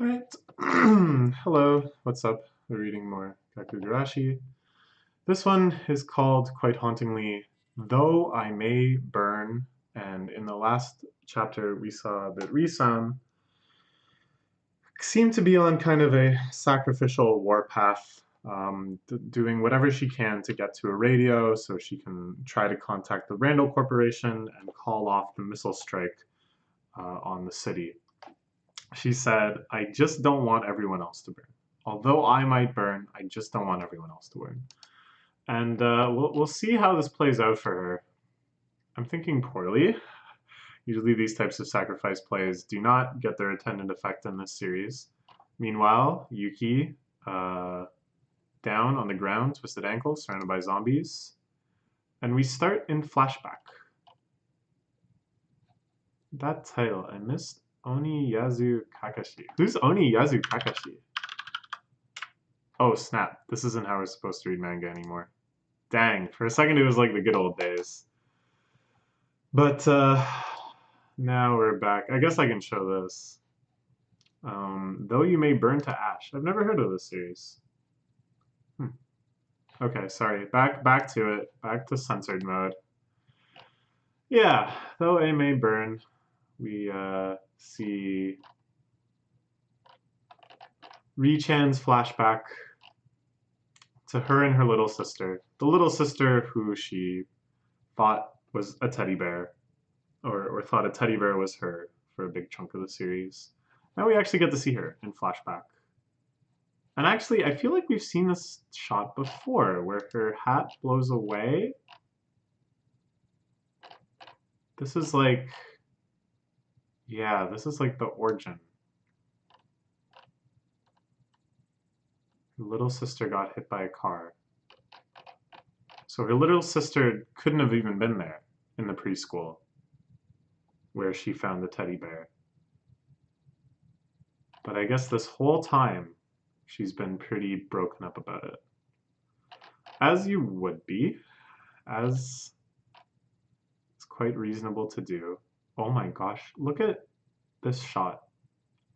Alright. Hello, what's up? We're reading more Gakkou Gurashi. This one is called, quite hauntingly, Though I May Burn, and in the last chapter we saw that Risan seemed to be on kind of a sacrificial warpath, doing whatever she can to get to a radio so she can try to contact the Randall Corporation and call off the missile strike on the city. She said, I just don't want everyone else to burn. Although I might burn, I just don't want everyone else to burn. And we'll see how this plays out for her. I'm thinking poorly. Usually these types of sacrifice plays do not get their intended effect in this series. Meanwhile, Yuki, down on the ground, twisted ankle, surrounded by zombies. And we start in flashback. That title, I missed Oniyazu Kakashi. Who's Oniyazu Kakashi? Oh, snap. This isn't how we're supposed to read manga anymore. Dang, for a second it was like the good old days. But, now we're back. I guess I can show this. Though You May Burn to Ash. I've never heard of this series. Okay, sorry. Back to it. Back to censored mode. Yeah, though A may burn, we see Ri-chan's flashback to her and her little sister. The little sister who she thought was a teddy bear, or thought a teddy bear was her for a big chunk of the series. Now we actually get to see her in flashback. And actually, I feel like we've seen this shot before, where her hat blows away. This is like, yeah, this is like the origin. Her little sister got hit by a car. So her little sister couldn't have even been there in the preschool where she found the teddy bear. But I guess this whole time she's been pretty broken up about it. As you would be, as it's quite reasonable to do. Oh my gosh, look at this shot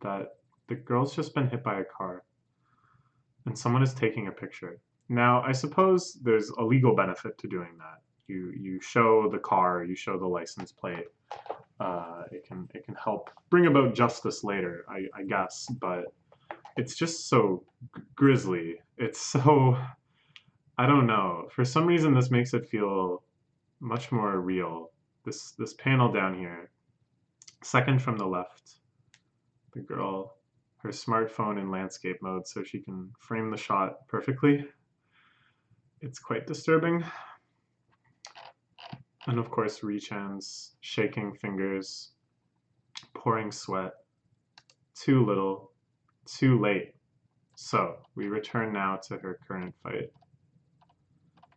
that the girl's just been hit by a car and someone is taking a picture. Now, I suppose there's a legal benefit to doing that. You show the car, you show the license plate. It can help bring about justice later, I guess. But it's just so grisly. It's so, I don't know. For some reason, this makes it feel much more real. This panel down here, second from the left, the girl, her smartphone in landscape mode so she can frame the shot perfectly. It's quite disturbing. And of course, Ri-chan's shaking fingers, pouring sweat. Too little, too late. So, we return now to her current fight.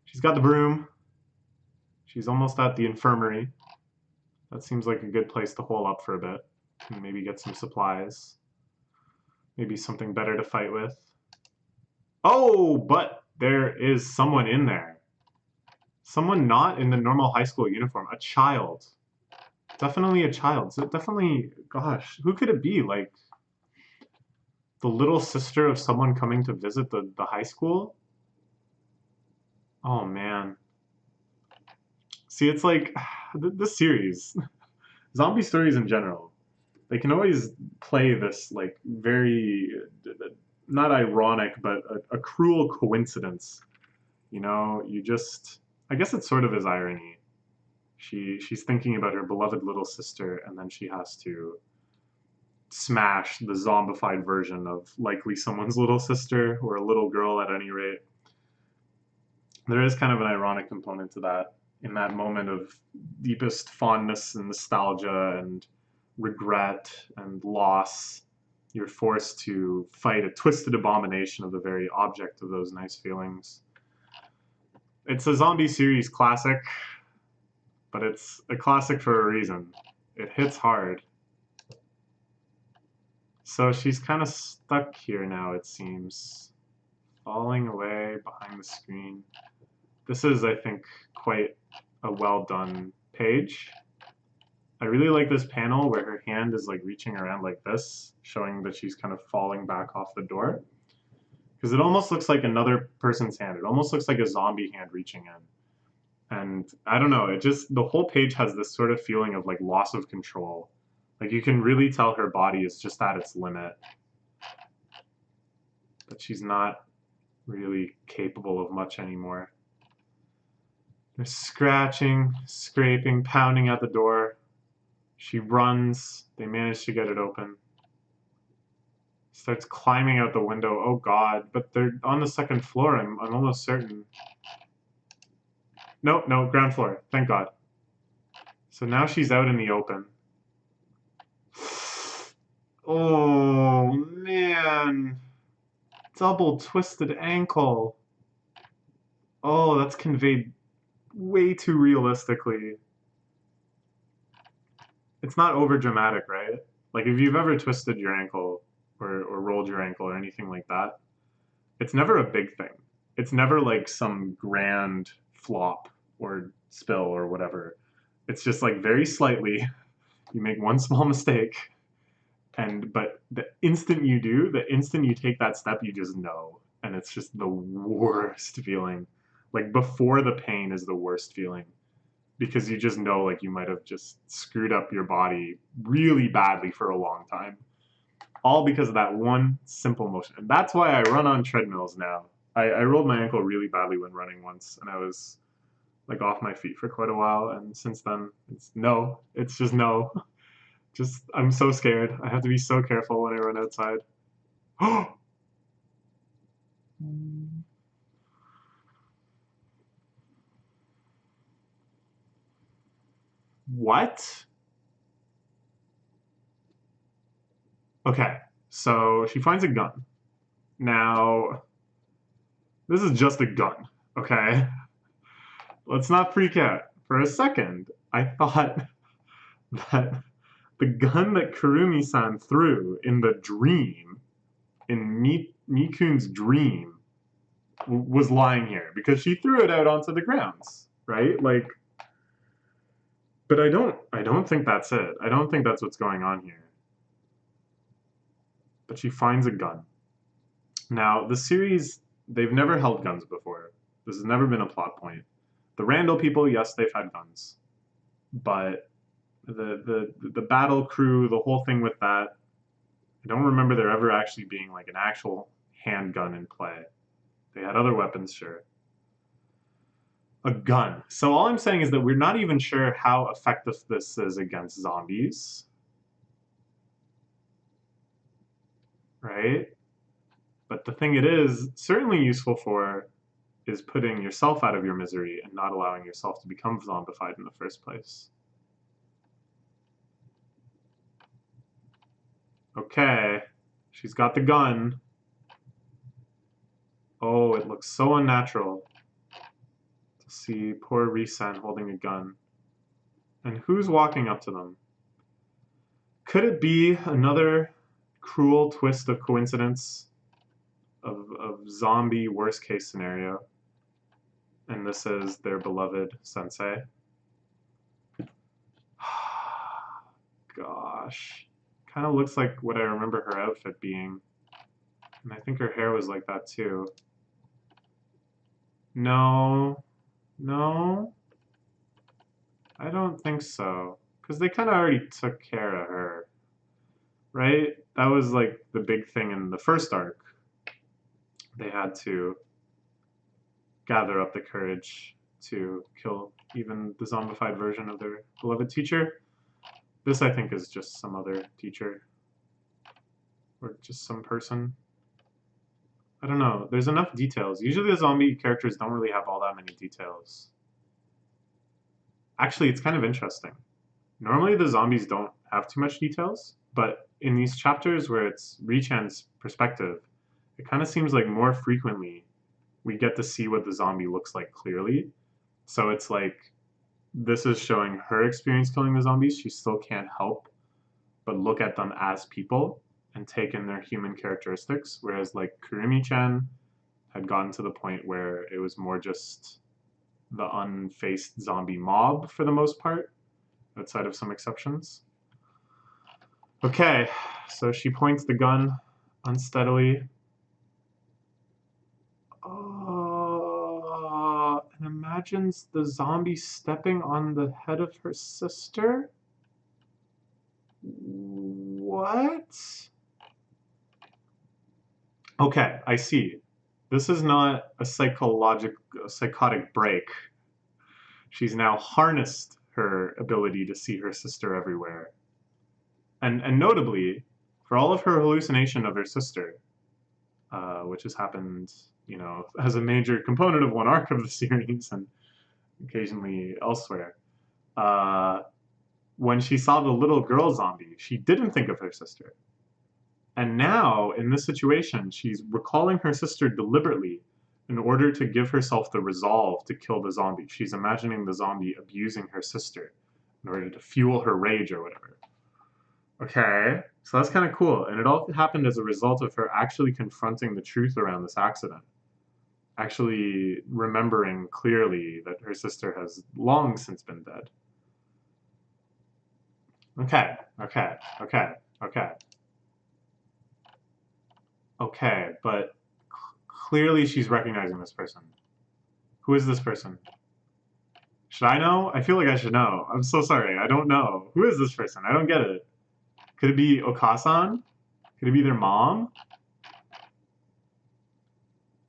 She's got the broom. She's almost at the infirmary. That seems like a good place to hole up for a bit. And maybe get some supplies. Maybe something better to fight with. Oh, but there is someone in there. Someone not in the normal high school uniform. A child. Definitely a child. So definitely, gosh, who could it be? Like, the little sister of someone coming to visit the high school? Oh, man. See, it's like, this series, zombie stories in general, they can always play this, like, very, not ironic, but a cruel coincidence. You know, you just, I guess it sort of is irony. She's thinking about her beloved little sister, and then she has to smash the zombified version of likely someone's little sister, or a little girl at any rate. There is kind of an ironic component to that. In that moment of deepest fondness and nostalgia and regret and loss, you're forced to fight a twisted abomination of the very object of those nice feelings. It's a zombie series classic, but it's a classic for a reason. It hits hard. So she's kind of stuck here now, it seems. Falling away behind the screen. This is, I think, quite a well done page. I really like this panel where her hand is like reaching around like this, showing that she's kind of falling back off the door. Because it almost looks like another person's hand. It almost looks like a zombie hand reaching in. And I don't know, it just, the whole page has this sort of feeling of like loss of control. Like you can really tell her body is just at its limit. That she's not really capable of much anymore. They're scratching, scraping, pounding at the door. She runs. They manage to get it open. Starts climbing out the window. Oh god, but they're on the second floor, I'm almost certain. No, no, ground floor. Thank god. So now she's out in the open. Oh, man. Double twisted ankle. Oh, that's conveyed way too realistically. It's not over dramatic, right? Like if you've ever twisted your ankle or rolled your ankle or anything like that, it's never a big thing. It's never like some grand flop or spill or whatever. It's just like very slightly, you make one small mistake, but the instant you do, the instant you take that step, you just know. And it's just the worst feeling. Like before the pain is the worst feeling. Because you just know like you might have just screwed up your body really badly for a long time. All because of that one simple motion. And that's why I run on treadmills now. I rolled my ankle really badly when running once, and I was like off my feet for quite a while, and since then, it's just no. Just, I'm so scared. I have to be so careful when I run outside. What? Okay, so she finds a gun. Now, this is just a gun, okay? Let's not freak out. For a second, I thought that the gun that Kurumi-san threw in the dream, in Mikun's dream, was lying here because she threw it out onto the grounds, right? Like, but I don't think that's it. I don't think that's what's going on here. But she finds a gun. Now, the series, they've never held guns before. This has never been a plot point. The Randall people, yes, they've had guns. But the battle crew, the whole thing with that, I don't remember there ever actually being like an actual handgun in play. They had other weapons, sure. A gun. So all I'm saying is that we're not even sure how effective this is against zombies. Right? But the thing it is certainly useful for is putting yourself out of your misery and not allowing yourself to become zombified in the first place. Okay, she's got the gun. Oh, it looks so unnatural to see poor Risen holding a gun. And who's walking up to them? Could it be another cruel twist of coincidence of zombie worst case scenario? And this is their beloved sensei. Gosh. Kind of looks like what I remember her outfit being. And I think her hair was like that too. No. No. I don't think so. Because they kind of already took care of her. Right? That was like the big thing in the first arc. They had to gather up the courage to kill even the zombified version of their beloved teacher. This, I think, is just some other teacher. Or just some person. I don't know. There's enough details. Usually the zombie characters don't really have all that many details. Actually, it's kind of interesting. Normally the zombies don't have too much details, but in these chapters where it's Richan's perspective, it kind of seems like more frequently we get to see what the zombie looks like clearly. So it's like this is showing her experience killing the zombies. She still can't help but look at them as people and take in their human characteristics, whereas like Kurumi-chan had gotten to the point where it was more just the unfaced zombie mob for the most part, outside of some exceptions. Okay, so she points the gun unsteadily. And imagines the zombie stepping on the head of her sister? What? Okay, I see. This is not a psychotic break. She's now harnessed her ability to see her sister everywhere. And notably, for all of her hallucination of her sister, which has happened, you know, as a major component of one arc of the series and occasionally elsewhere, when she saw the little girl zombie, she didn't think of her sister. And now, in this situation, she's recalling her sister deliberately in order to give herself the resolve to kill the zombie. She's imagining the zombie abusing her sister in order to fuel her rage or whatever. Okay, so that's kind of cool. And it all happened as a result of her actually confronting the truth around this accident. Actually remembering clearly that her sister has long since been dead. Okay, okay, okay, okay. Okay, but clearly she's recognizing this person. Who is this person? Should I know? I feel like I should know. I'm so sorry. I don't know. Who is this person? I don't get it. Could it be Okasan? Could it be their mom?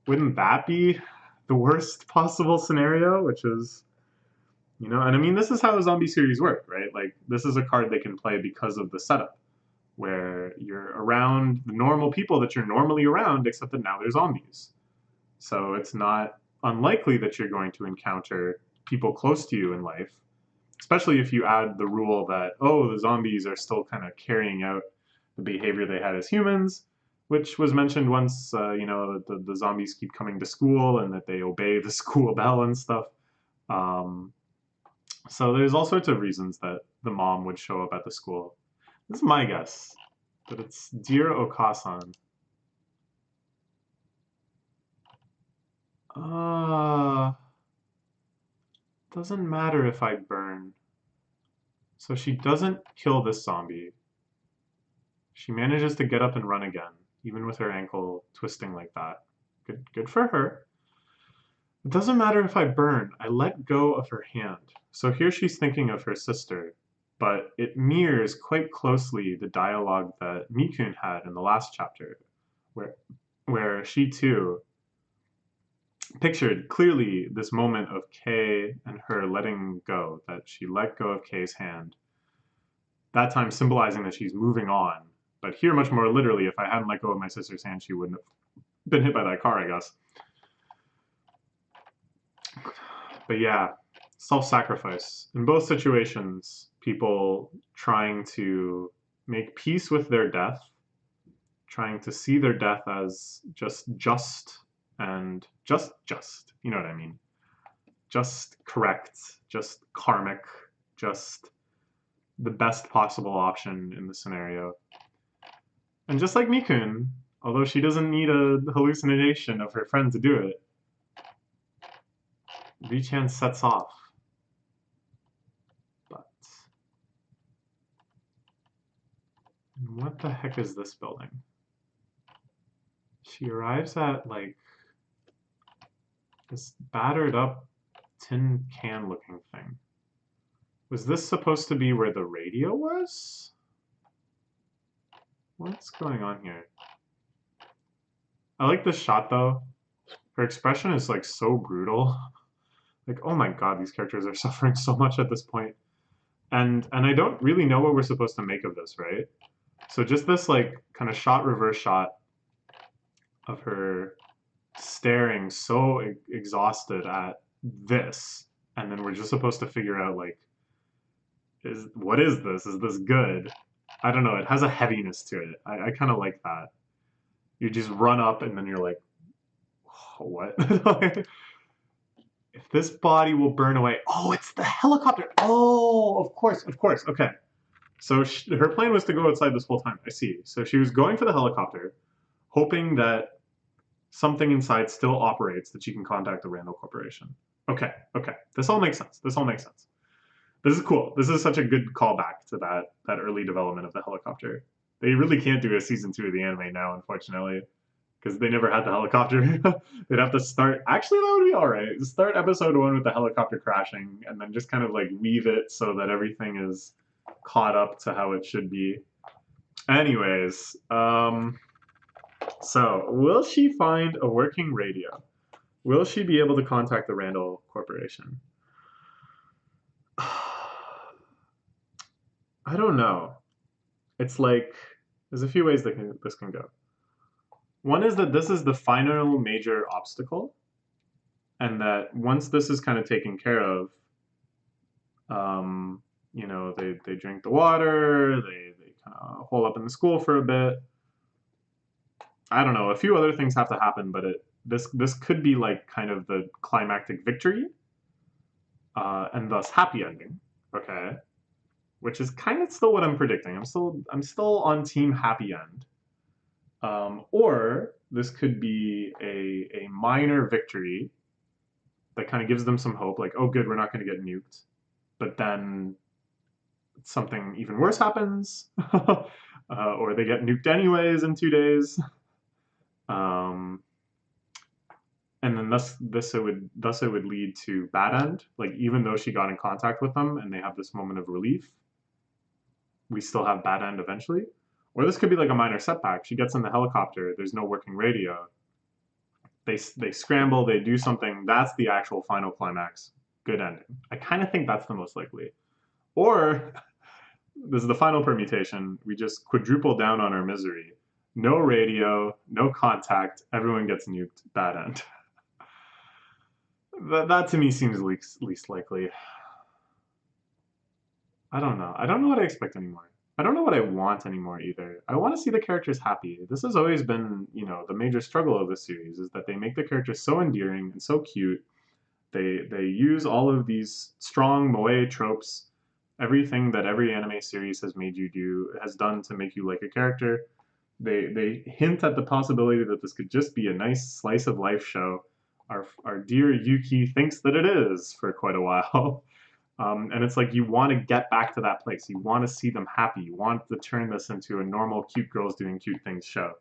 Wouldn't that be the worst possible scenario? Which is, you know, and I mean, this is how zombie series work, right? Like, this is a card they can play because of the setup, where you're around the normal people that you're normally around, except that now they're zombies. So it's not unlikely that you're going to encounter people close to you in life, especially if you add the rule that, oh, the zombies are still kind of carrying out the behavior they had as humans, which was mentioned once, you know, the zombies keep coming to school and that they obey the school bell and stuff. So there's all sorts of reasons that the mom would show up at the school. This is my guess, but it's Dear Okasan. Doesn't matter if I burn. So she doesn't kill this zombie. She manages to get up and run again, even with her ankle twisting like that. Good for her. It doesn't matter if I burn. I let go of her hand. So here she's thinking of her sister, but it mirrors quite closely the dialogue that Mikun had in the last chapter, where she too pictured clearly this moment of Kay and her letting go, that she let go of Kay's hand. That time symbolizing that she's moving on. But here, much more literally, if I hadn't let go of my sister's hand, she wouldn't have been hit by that car, I guess. But yeah, self-sacrifice. In both situations, people trying to make peace with their death, trying to see their death as just and just, you know what I mean? Just correct, just karmic, just the best possible option in the scenario. And just like Mikun, although she doesn't need a hallucination of her friend to do it, Richan sets off. But what the heck is this building? She arrives at, like, this battered up tin can looking thing. Was this supposed to be where the radio was? What's going on here? I like this shot though. Her expression is like so brutal. Like, oh my god, these characters are suffering so much at this point. And I don't really know what we're supposed to make of this, right? So just this like kind of reverse shot of her staring so exhausted at this, and then we're just supposed to figure out like, what is this? Is this good? I don't know. It has a heaviness to it. I kind of like that. You just run up and then you're like, oh, what? If this body will burn away. Oh, it's the helicopter. Oh, of course. Okay. So her plan was to go outside this whole time. I see. So she was going for the helicopter, hoping that something inside still operates, that she can contact the Randall Corporation. Okay. This all makes sense. This is cool. This is such a good callback to that early development of the helicopter. They really can't do a season 2 of the anime now, unfortunately, because they never had the helicopter. They'd have to start. Actually, that would be all right. Start episode 1 with the helicopter crashing, and then just kind of like weave it so that everything is caught up to how it should be. Anyways, so will she find a working radio? Will she be able to contact the Randall Corporation? I don't know. It's like there's a few ways that this can go. One is that this is the final major obstacle, and that once this is kind of taken care of, they drink the water, they kind of hole up in the school for a bit. I don't know. A few other things have to happen, but this could be like kind of the climactic victory, and thus happy ending. Okay, which is kind of still what I'm predicting. I'm still on team happy end. Or this could be a minor victory that kind of gives them some hope, like, oh, good, we're not going to get nuked. But then something even worse happens, or they get nuked anyways in 2 days. Um, and then thus it would lead to bad end. Like even though she got in contact with them and they have this moment of relief, we still have bad end eventually. Or this could be like a minor setback. She gets in the helicopter. There's no working radio. They scramble. They do something. That's the actual final climax. Good ending. I kind of think that's the most likely. Or this is the final permutation. We just quadruple down on our misery. No radio, no contact. Everyone gets nuked. Bad end. That to me seems least likely. I don't know. I don't know what I expect anymore. I don't know what I want anymore either. I want to see the characters happy. This has always been, the major struggle of the series is that they make the characters so endearing and so cute. They use all of these strong moe tropes, everything that every anime series has made you do has done to make you like a character. They hint at the possibility that this could just be a nice slice of life show. Our dear Yuki thinks that it is for quite a while. And it's like you want to get back to that place. You want to see them happy. You want to turn this into a normal cute girls doing cute things show,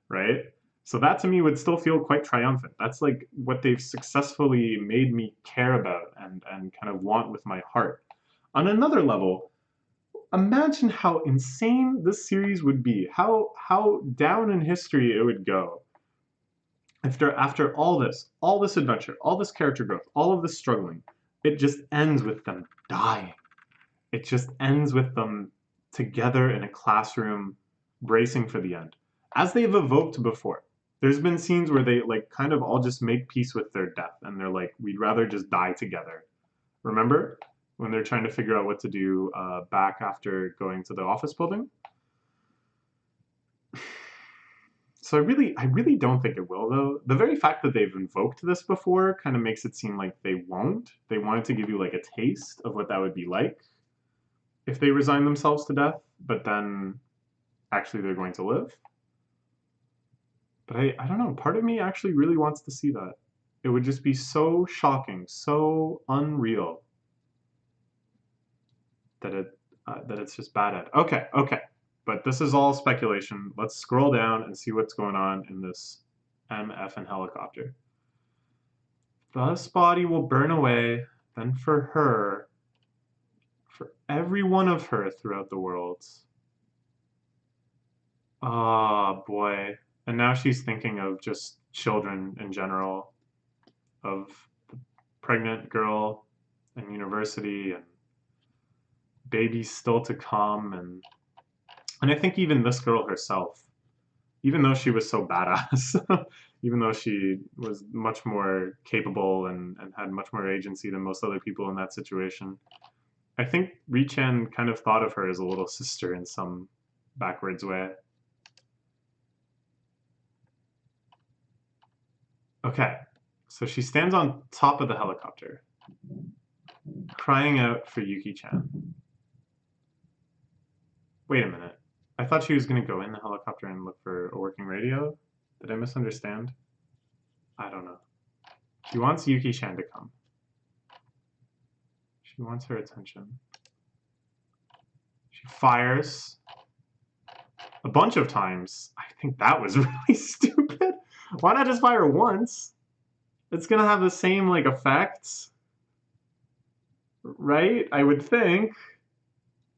right? So that to me would still feel quite triumphant. That's like what they've successfully made me care about and kind of want with my heart. On another level, imagine how insane this series would be. How down in history it would go after all this adventure, all this character growth, all of this struggling, it just ends with them dying. It just ends with them together in a classroom bracing for the end. As they've evoked before, there's been scenes where they like kind of all just make peace with their death and they're like, we'd rather just die together. Remember when they're trying to figure out what to do back after going to the office building? So I really don't think it will, though. The very fact that they've invoked this before kind of makes it seem like they won't. They wanted to give you like a taste of what that would be like if they resign themselves to death, but then actually they're going to live. But I don't know. Part of me actually really wants to see that. It would just be so shocking, so unreal that it's just bad at. Okay. But this is all speculation. Let's scroll down and see what's going on in this MF and helicopter. Thus body will burn away, then for every one of her throughout the worlds. Oh boy. And now she's thinking of just children in general, of the pregnant girl in university and babies still to come and I think even this girl herself, even though she was so badass, even though she was much more capable and had much more agency than most other people in that situation, I think Richan kind of thought of her as a little sister in some backwards way. Okay, so she stands on top of the helicopter, crying out for Yuki-chan. Wait a minute. I thought she was going to go in the helicopter and look for a working radio. Did I misunderstand? I don't know. She wants Yuki-chan to come. She wants her attention. She fires a bunch of times. I think that was really stupid. Why not just fire once? It's gonna have the same like effects, right? I would think.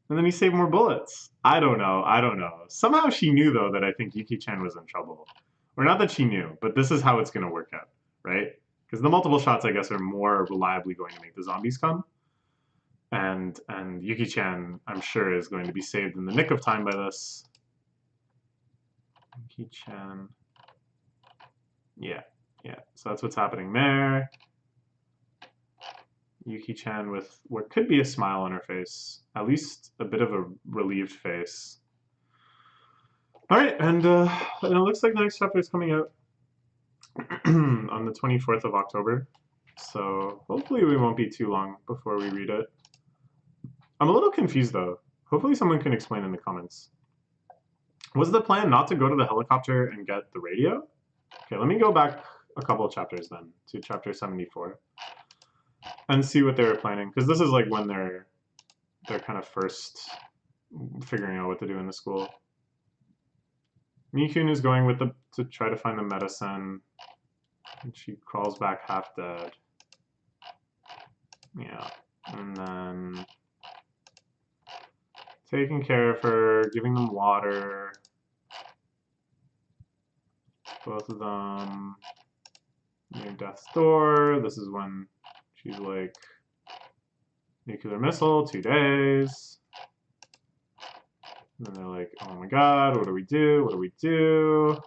And then you save more bullets. I don't know. I don't know. Somehow she knew though that I think Yuki-chan was in trouble. Or not that she knew, but this is how it's gonna work out, right? Because the multiple shots, I guess, are more reliably going to make the zombies come. And Yuki-chan, I'm sure, is going to be saved in the nick of time by this. Yuki-chan. Yeah, yeah. So that's what's happening there. Yuki-chan with what could be a smile on her face. At least a bit of a relieved face. Alright, and it looks like the next chapter is coming out on the 24th of October. So hopefully we won't be too long before we read it. I'm a little confused though. Hopefully someone can explain in the comments. Was the plan not to go to the helicopter and get the radio? Okay, let me go back a couple of chapters then to chapter 74 and see what they were planning, because this is like when they're kind of first figuring out what to do in the school. Mikun is going with to try to find the medicine, and she crawls back half dead. Yeah, and then taking care of her, giving them water. Both of them near death's door. This is when she's like, nuclear missile, 2 days. And then they're like, oh my god, what do we do? What do we do?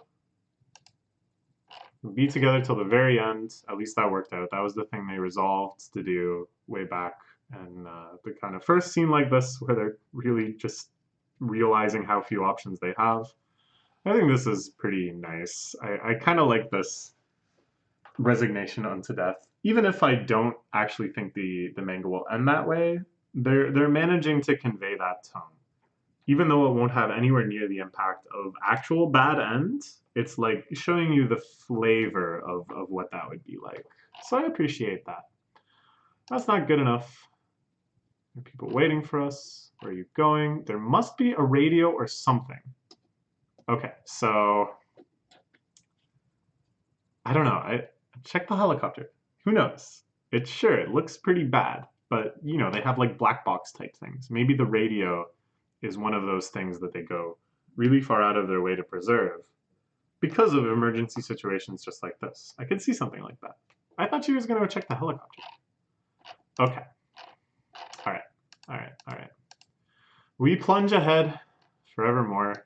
We'll be together till the very end. At least that worked out. That was the thing they resolved to do way back. And the kind of first scene like this, where they're really just realizing how few options they have. I think this is pretty nice. I kind of like this resignation unto death. Even if I don't actually think the manga will end that way, they're managing to convey that tone. Even though it won't have anywhere near the impact of actual bad end, it's like showing you the flavor of what that would be like. So I appreciate that. That's not good enough. There are people waiting for us. Where are you going? There must be a radio or something. Okay, so I don't know. I check the helicopter. Who knows? It looks pretty bad, but you know, they have like black box type things. Maybe the radio is one of those things that they go really far out of their way to preserve because of emergency situations just like this. I could see something like that. I thought she was going to go check the helicopter. Okay. All right. All right. All right. We plunge ahead forevermore.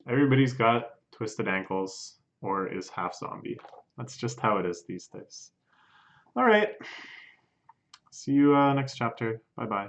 Everybody's got twisted ankles or is half zombie. That's just how it is these days. All right. See you next chapter. Bye-bye.